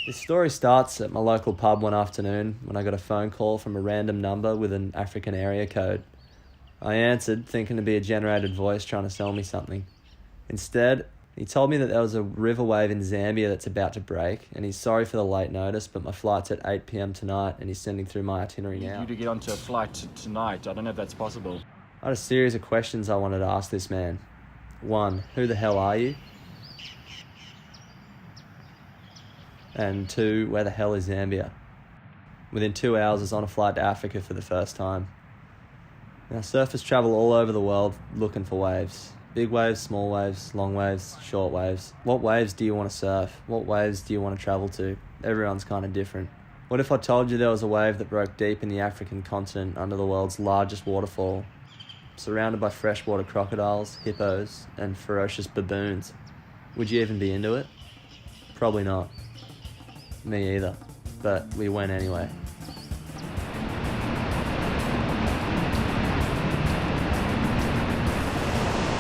This story starts at my local pub one afternoon when I got a phone call from a random number with an African area code. I answered, thinking to be a generated voice trying to sell me something. Instead, he told me that there was a river wave in Zambia that's about to break, and he's sorry for the late notice, but my flight's at 8 p.m. tonight, and he's sending through my itinerary now. You to get onto a flight tonight. I don't know if that's possible. I had a series of questions I wanted to ask this man. 1, who the hell are you? And 2, where the hell is Zambia? Within 2 hours, I was on a flight to Africa for the first time. Now, surfers travel all over the world looking for waves. Big waves, small waves, long waves, short waves. What waves do you want to surf? What waves do you want to travel to? Everyone's kind of different. What if I told you there was a wave that broke deep in the African continent under the world's largest waterfall, surrounded by freshwater crocodiles, hippos, and ferocious baboons? Would you even be into it? Probably not. Me either. But we went anyway.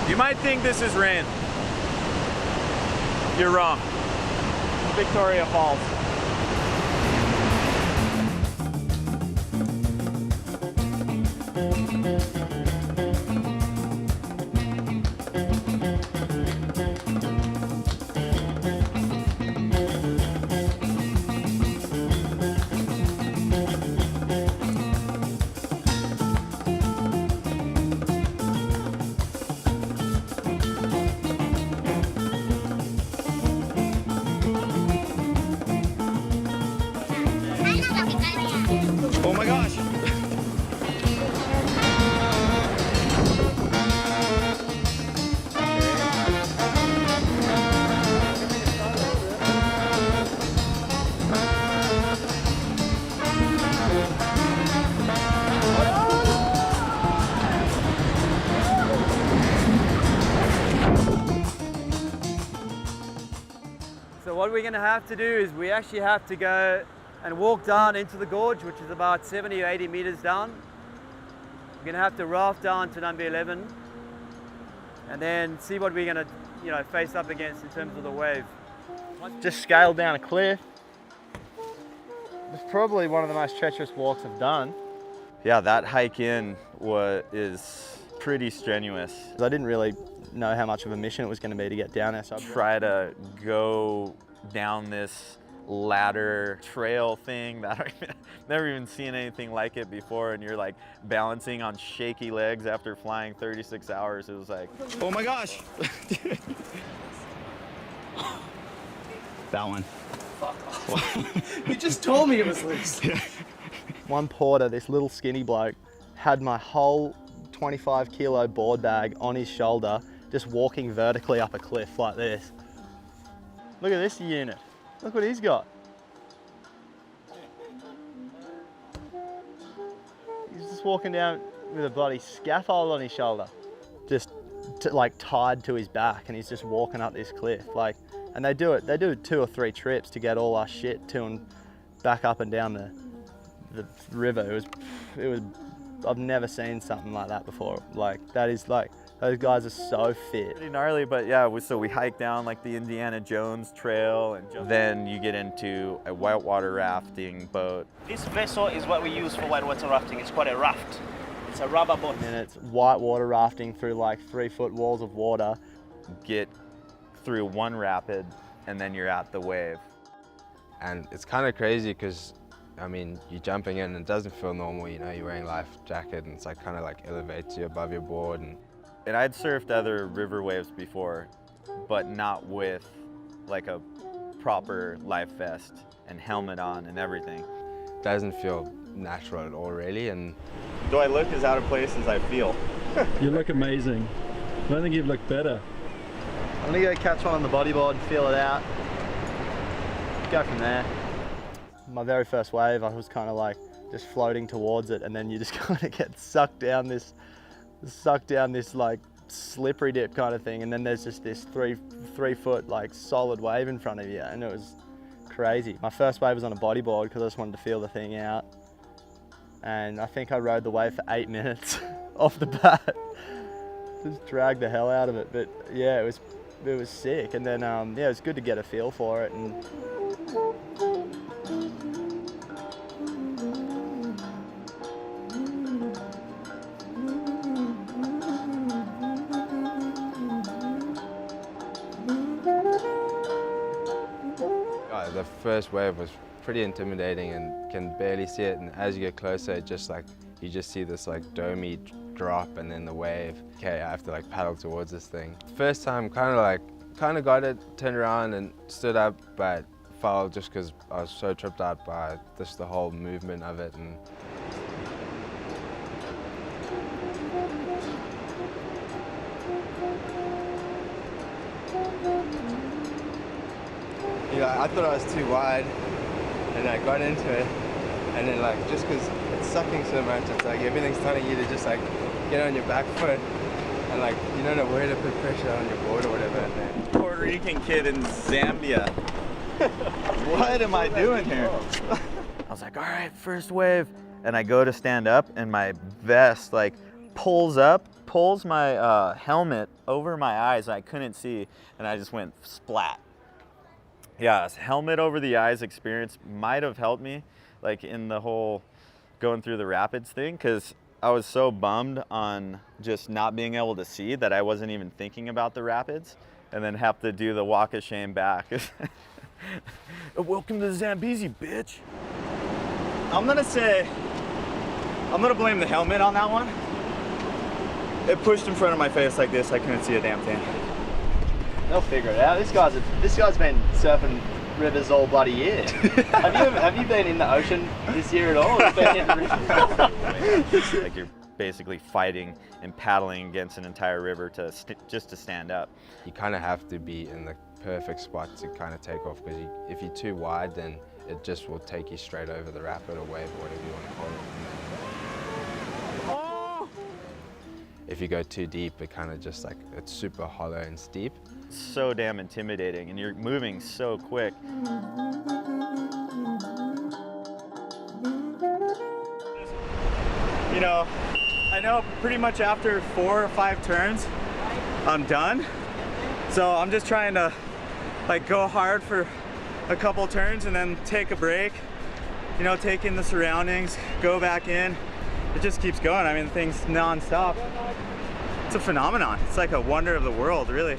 You might think this is rain. You're wrong. Victoria Falls. Oh my gosh! So what we're going to have to do is we actually have to go and walk down into the gorge, which is about 70 or 80 meters down. We're going to have to raft down to number 11 and then see what we're going to, face up against in terms of the wave. Just scaled down a cliff. It's probably one of the most treacherous walks I've done. Yeah, that hike in is pretty strenuous. I didn't really know how much of a mission it was going to be to get down there. So Try to go down this ladder trail thing that I've never even seen anything like it before, and you're like balancing on shaky legs after flying 36 hours. It was like, Oh my gosh! That one. You just told me it was loose. One porter, this little skinny bloke, had my whole 25 kilo board bag on his shoulder, just walking vertically up a cliff like this. Look at this unit. Look what he's got. He's just walking down with a bloody scaffold on his shoulder, just like tied to his back, and he's just walking up this cliff. And they do 2 or 3 trips to get all our shit to and back up and down the river. It was. I've never seen something like that before. Those guys are so fit. pretty gnarly, but yeah, so we hiked down like the Indiana Jones trail, and then you get into a whitewater rafting boat. This vessel is what we use for whitewater rafting. It's called a raft. It's a rubber boat. And it's whitewater rafting through like 3-foot walls of water. Get through one rapid, and then you're at the wave. And it's kind of crazy because, I mean, you're jumping in and it doesn't feel normal, you're wearing a life jacket, and it's like kind of like elevates you above your board. And I'd surfed other river waves before, but not with like a proper life vest and helmet on and everything. It doesn't feel natural at all, really. And Do I look as out of place as I feel? You look amazing. I don't think you've looked better. I'm gonna go catch one on the bodyboard and feel it out. Go from there. My very first wave, I was kind of like just floating towards it, and then you just kind of get sucked down this like slippery dip kind of thing, and then there's just this three foot like solid wave in front of you, and it was crazy. My first wave was on a bodyboard because I just wanted to feel the thing out, and I think I rode the wave for 8 minutes off the bat. Just dragged the hell out of it, but yeah, it was sick. And then yeah, it was good to get a feel for it. And The first wave was pretty intimidating and can barely see it, and as you get closer, it just like, you just see this like domey drop and then the wave. Okay, I have to like paddle towards this thing. First time kind of got it, turned around and stood up, but fell just because I was so tripped out by just the whole movement of it. And I thought I was too wide, and I got into it, and then like just because it's sucking so much, it's like everything's telling you to just like get on your back foot, and like you don't know where to put pressure on your board or whatever. And then Puerto Rican kid in Zambia. What am I doing here? I was like, all right, first wave, and I go to stand up, and my vest like pulls my helmet over my eyes. I couldn't see, and I just went splat. Yeah, this helmet over the eyes experience might have helped me, like in the whole going through the rapids thing, because I was so bummed on just not being able to see that I wasn't even thinking about the rapids, and then have to do the walk of shame back. Welcome to the Zambezi, bitch. I'm gonna blame the helmet on that one. It pushed in front of my face like this, I couldn't see a damn thing. They'll figure it out. This guy's been surfing rivers all bloody year. have you been in the ocean this year at all? Like you're basically fighting and paddling against an entire river just to stand up. you kind of have to be in the perfect spot to kind of take off, because if you're too wide, then it just will take you straight over the rapid or wave or whatever you want to call it. If you go too deep, it kind of just like, it's super hollow and steep. So damn intimidating, and you're moving so quick. You know, I know pretty much after 4 or 5 turns, I'm done. So I'm just trying to like go hard for a couple turns and then take a break, you know, take in the surroundings, go back in. It just keeps going. I mean, the thing's non-stop. It's a phenomenon. It's like a wonder of the world, really.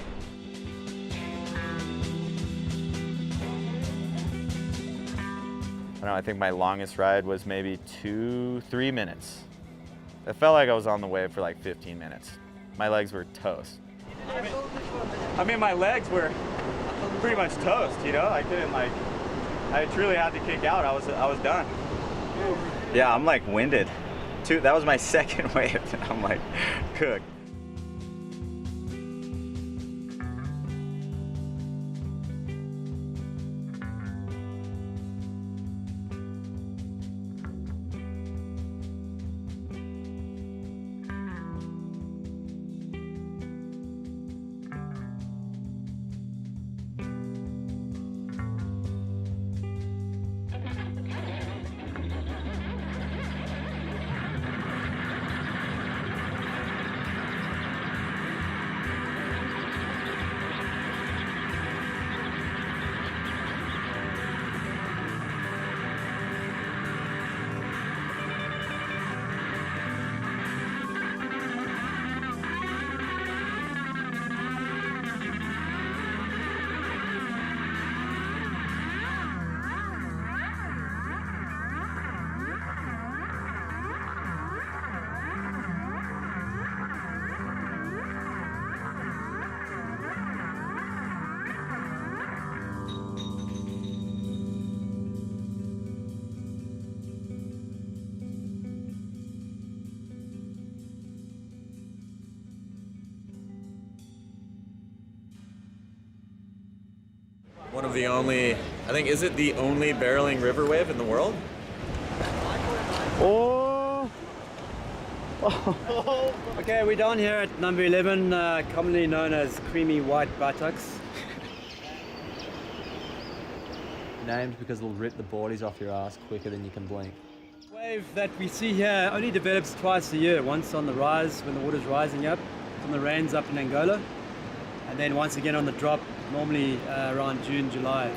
I don't know, I think my longest ride was maybe 2-3 minutes. It felt like I was on the wave for like 15 minutes. My legs were toast. I mean, my legs were pretty much toast, you know? I couldn't like, I truly had to kick out. I was done. Yeah, I'm like winded. That was my second wave, and I'm like cooked. One of the only, I think, is it the only barreling river wave in the world? Oh! Okay, we're down here at number 11, commonly known as creamy white buttocks. Named because it'll rip the boardies off your ass quicker than you can blink. The wave that we see here only develops twice a year, once on the rise when the water's rising up, from the rains up in Angola, and then once again on the drop, normally around June, July.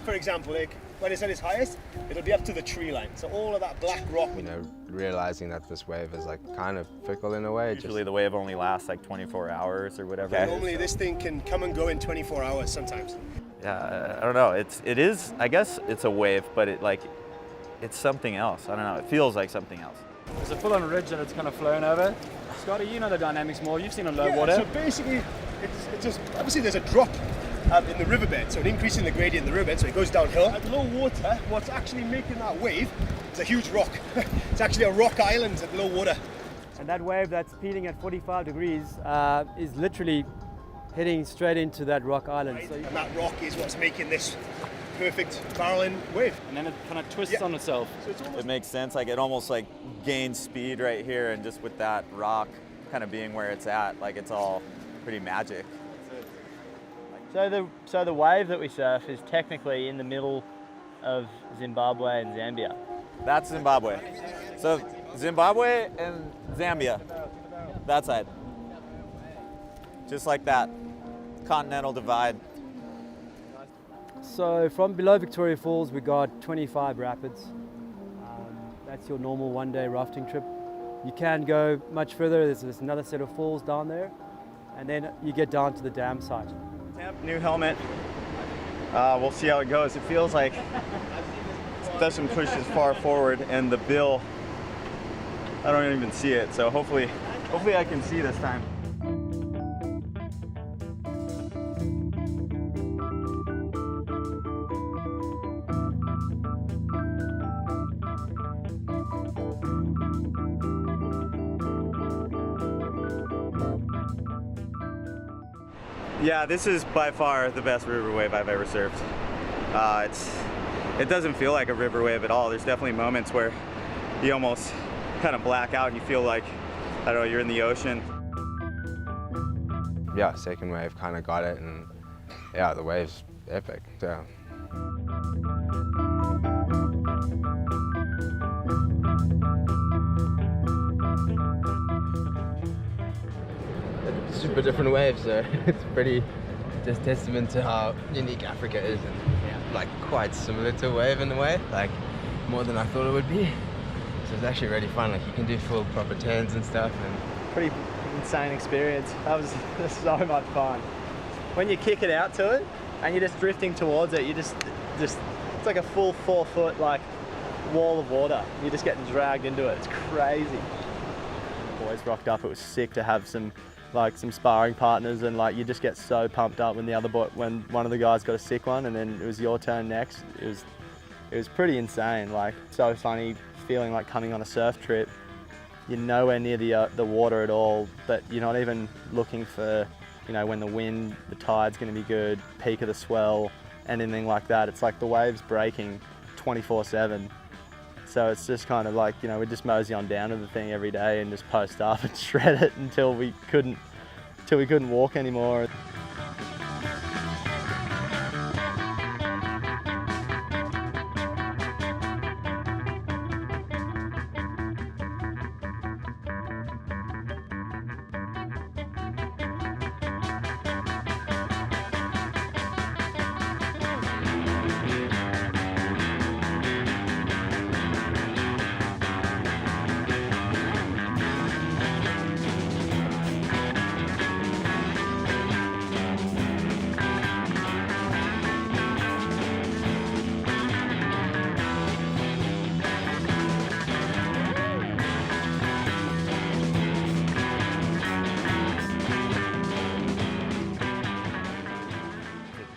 For example, like, when it's at its highest, it'll be up to the tree line. So all of that black rock. You know, realizing that this wave is like kind of fickle in a way. Usually the wave only lasts like 24 hours or whatever. Normally this thing can come and go in 24 hours sometimes. Yeah, I don't know. It is. I guess it's a wave, but it's something else. I don't know. It feels like something else. It's a full-on ridge and it's kind of flown over. Scotty, you know the dynamics more. You've seen on low water. So basically, it's just obviously there's a drop in the riverbed, so an increase in the gradient in the riverbed, so it goes downhill. At low water, what's actually making that wave is a huge rock. It's actually a rock island at low water. And that wave that's peeling at 45 degrees is literally heading straight into that rock island. Right? And that rock is what's making this perfect barreling wave. And then it kind of twists on itself. So it's almost It makes sense. Like it almost like gains speed right here, and just with that rock kind of being where it's at, like it's all pretty magic. So the wave that we surf is technically in the middle of Zimbabwe and Zambia. That's Zimbabwe. So Zimbabwe and Zambia, that side. Just like that continental divide. So from below Victoria Falls, we got 25 rapids. That's your normal one-day rafting trip. You can go much further. There's another set of falls down there, and then you get down to the dam site. New helmet. We'll see how it goes. It feels like it doesn't push as far forward, and the bill, I don't even see it. So hopefully I can see this time. Yeah, this is by far the best river wave I've ever surfed. It doesn't feel like a river wave at all. There's definitely moments where you almost kind of black out and you feel like, I don't know, you're in the ocean. Yeah, second wave kind of got it, and yeah, the wave's epic. Yeah. Super different waves, so it's pretty just testament to how unique Africa is, and like quite similar to a wave in a way, like more than I thought it would be. So it's actually really fun. Like you can do full proper turns and stuff, and Pretty insane experience. That was so much fun. When you kick it out to it and you're just drifting towards it, you just it's like a full 4 foot like wall of water. You're just getting dragged into it. It's crazy. Boys rocked up. It was sick to have some sparring partners, and like you just get so pumped up when when one of the guys got a sick one, and then it was your turn next. It was pretty insane. Like so funny feeling like coming on a surf trip. You're nowhere near the water at all, but you're not even looking for, you know, when the tide's going to be good, peak of the swell, anything like that. It's like the waves breaking 24/7. So it's just kind of like, you know, we just mosey on down to the thing every day and just post up and shred it until we couldn't walk anymore.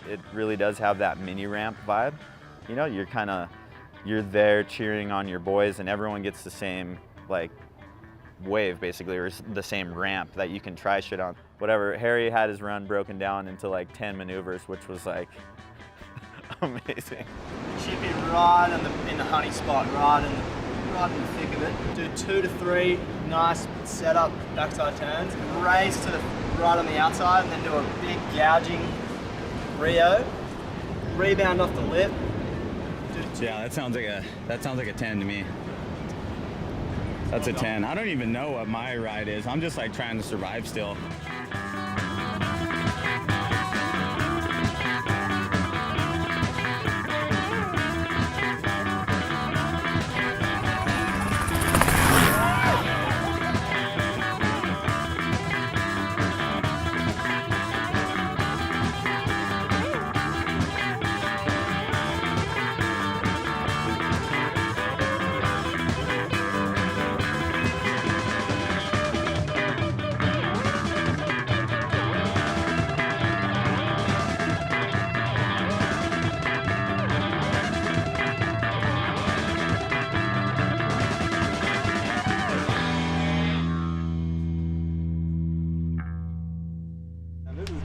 It really does have that mini ramp vibe. You know, you're there cheering on your boys, and everyone gets the same like wave basically, or the same ramp that you can try shit on. Whatever, Harry had his run broken down into like 10 maneuvers, which was like amazing. Should be right in the honey spot, right in the thick of it. Do 2 to 3 nice setup backside turns, raise to the right on the outside, and then do a big gouging Rio, rebound off the lip. Yeah, that sounds like a 10 to me. That's a 10. I don't even know what my ride is. I'm just like trying to survive still.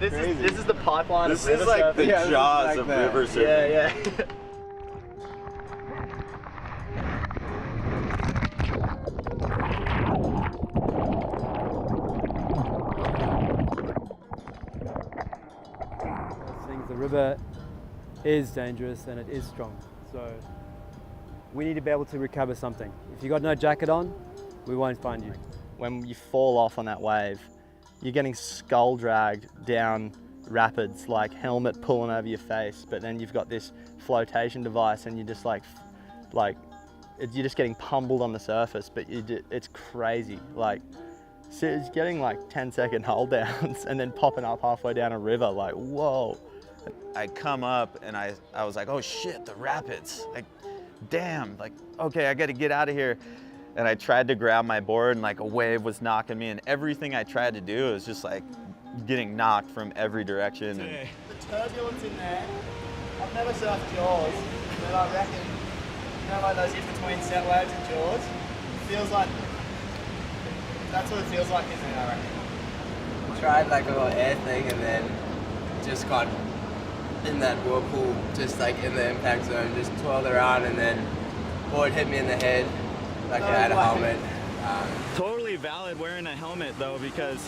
This is the pipeline This of river is like surfing. the Yeah, this is jaws like of the- river surfing. Yeah. The river is dangerous and it is strong, so we need to be able to recover something. If you got no jacket on, we won't find you. When you fall off on that wave, you're getting skull dragged down rapids, like helmet pulling over your face, but then you've got this flotation device and you're just you're just getting pummeled on the surface, but it's crazy. Like, so it's getting like 10-second hold downs and then popping up halfway down a river, like, whoa. I come up and I was like, oh shit, the rapids. Like, damn, like, okay, I gotta get out of here. And I tried to grab my board and like a wave was knocking me, and everything I tried to do was just like getting knocked from every direction. The turbulence in there, I've never surfed Jaws, but I reckon, you know, like those in-between set waves and Jaws, it feels like, that's what it feels like in there, I reckon. Tried like a little air thing and then just got in that whirlpool, just like in the impact zone, just twirled around, and then board hit me in the head, like I had a helmet. Totally valid wearing a helmet though, because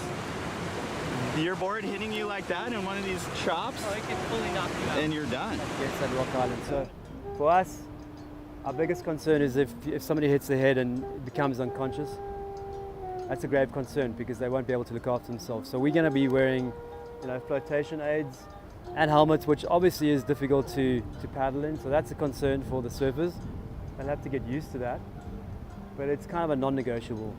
your board hitting you like that in one of these chops, it can fully knock you out. and you're done. Yes, at Rock Island. So for us, our biggest concern is if somebody hits their head and becomes unconscious. That's a grave concern because they won't be able to look after themselves. So we're going to be wearing, flotation aids and helmets, which obviously is difficult to paddle in. So that's a concern for the surfers. They'll have to get used to that. But it's kind of a non-negotiable.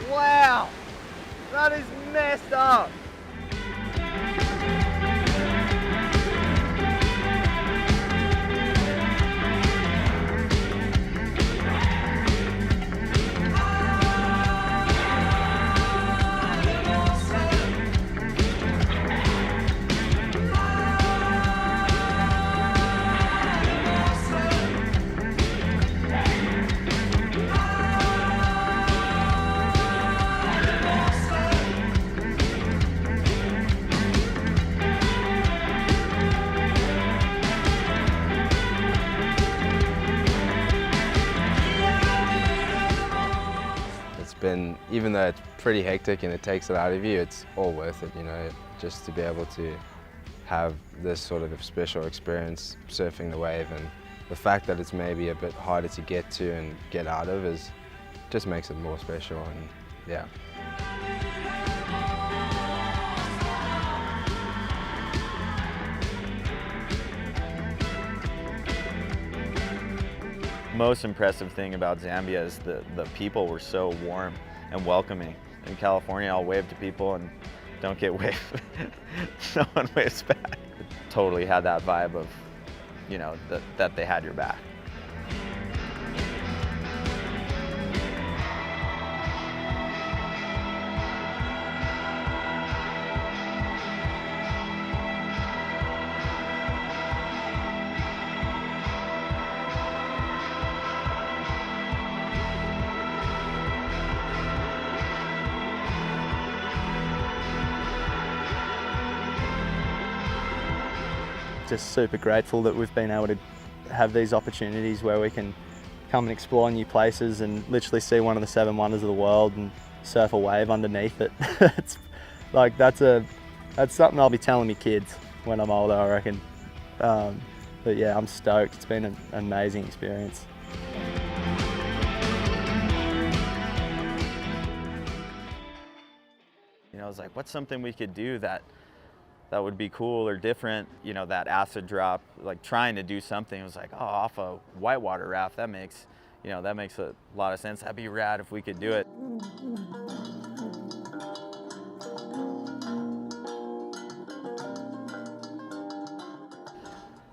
Wow, that is messed up. Even though it's pretty hectic and it takes it out of you, it's all worth it, just to be able to have this sort of special experience surfing the wave, and the fact that it's maybe a bit harder to get to and get out of just makes it more special, and yeah. Most impressive thing about Zambia is the people were so warm and welcoming. In California, I'll wave to people and don't get waved. No one waves back. Totally had that vibe of, that they had your back. Just super grateful that we've been able to have these opportunities where we can come and explore new places and literally see one of the 7 wonders of the world and surf a wave underneath it. It's like, that's something I'll be telling my kids when I'm older, I reckon. But yeah, I'm stoked. It's been an amazing experience. I was like, what's something we could do that that would be cool or different. You know, that acid drop, like trying to do something. It was like, oh, off a whitewater raft, that makes a lot of sense. That'd be rad if we could do it.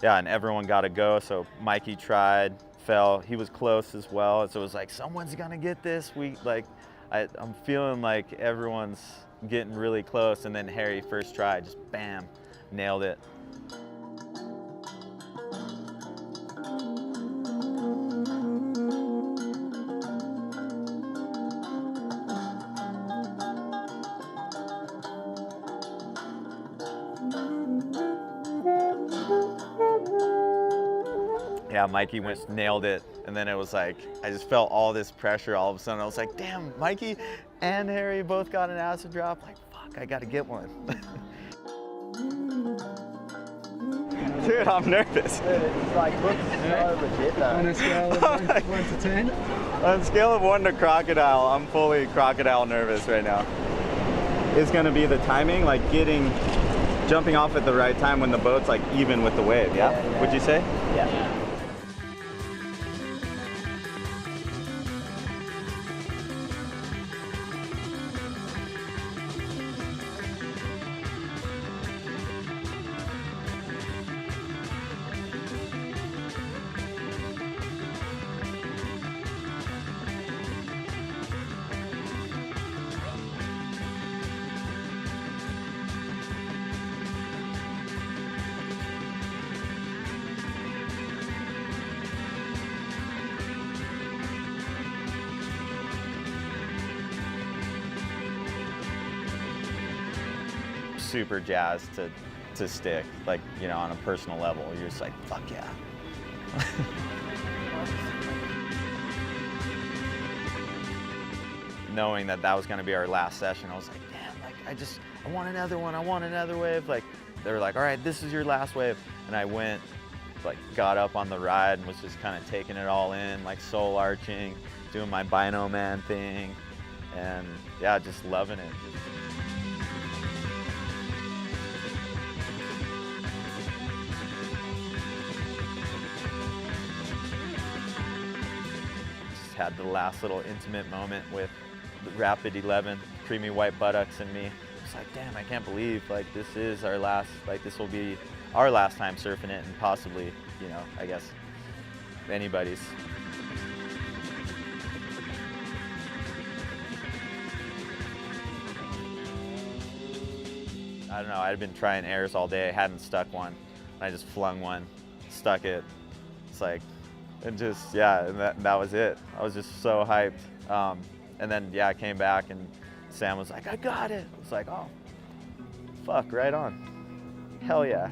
Yeah, and everyone got to go. So Mikey tried, fell. He was close as well. So it was like, someone's gonna get this. I'm feeling like everyone's getting really close. And then Harry, first try, just bam, nailed it. Yeah, Mikey nailed it, and then it was like, I just felt all this pressure all of a sudden. I was like, damn, Mikey and Harry both got an acid drop. Like, fuck, I gotta get one. Dude, I'm nervous. Dude, it's like, looks so legit though. On a scale of 1 to 10? On a scale of 1 to crocodile, I'm fully crocodile nervous right now. It's gonna be the timing, like jumping off at the right time when the boat's like even with the wave, yeah? Would you say? Yeah. Super jazzed to stick, like, you know, on a personal level. You're just like, fuck yeah. Knowing that was gonna be our last session, I was like, damn, like, I want another one, I want another wave. Like, they were like, all right, this is your last wave. And I went, like, got up on the ride and was just kind of taking it all in, like soul arching, doing my Bino Man thing, and yeah, just loving it. Had the last little intimate moment with the Rapid 11, creamy white buttocks and me. It's like, damn, I can't believe, like, this is our last, like, this will be our last time surfing it, and possibly, you know, I guess anybody's. I don't know, I'd been trying airs all day, I hadn't stuck one. I just flung one, stuck it. It's like, and just, yeah, and that was it. I was just so hyped. And then, yeah, I came back and Sam was like, I got it. It's like, oh, fuck, right on. Hell yeah.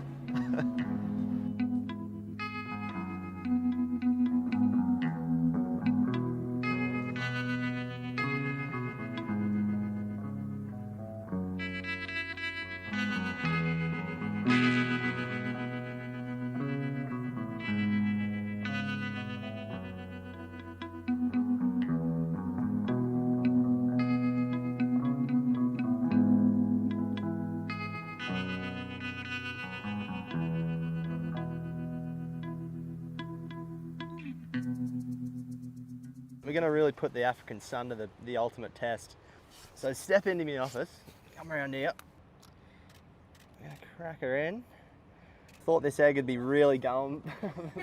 We're going to really put the African sun to the ultimate test. So step into my office, come around here. I'm going to crack her in. Thought this egg would be really going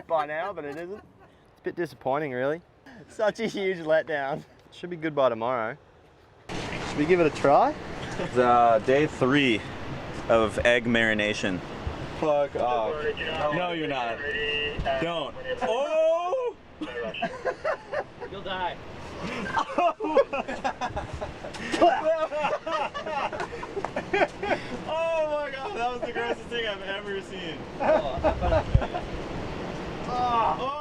by now, but it isn't. It's a bit disappointing, really. Such a huge letdown. Should be good by tomorrow. Should we give it a try? It's day 3 of egg marination. Fuck off. No, you're not. Don't. Oh! You'll die. Oh my god, that was the grossest thing I've ever seen. Oh,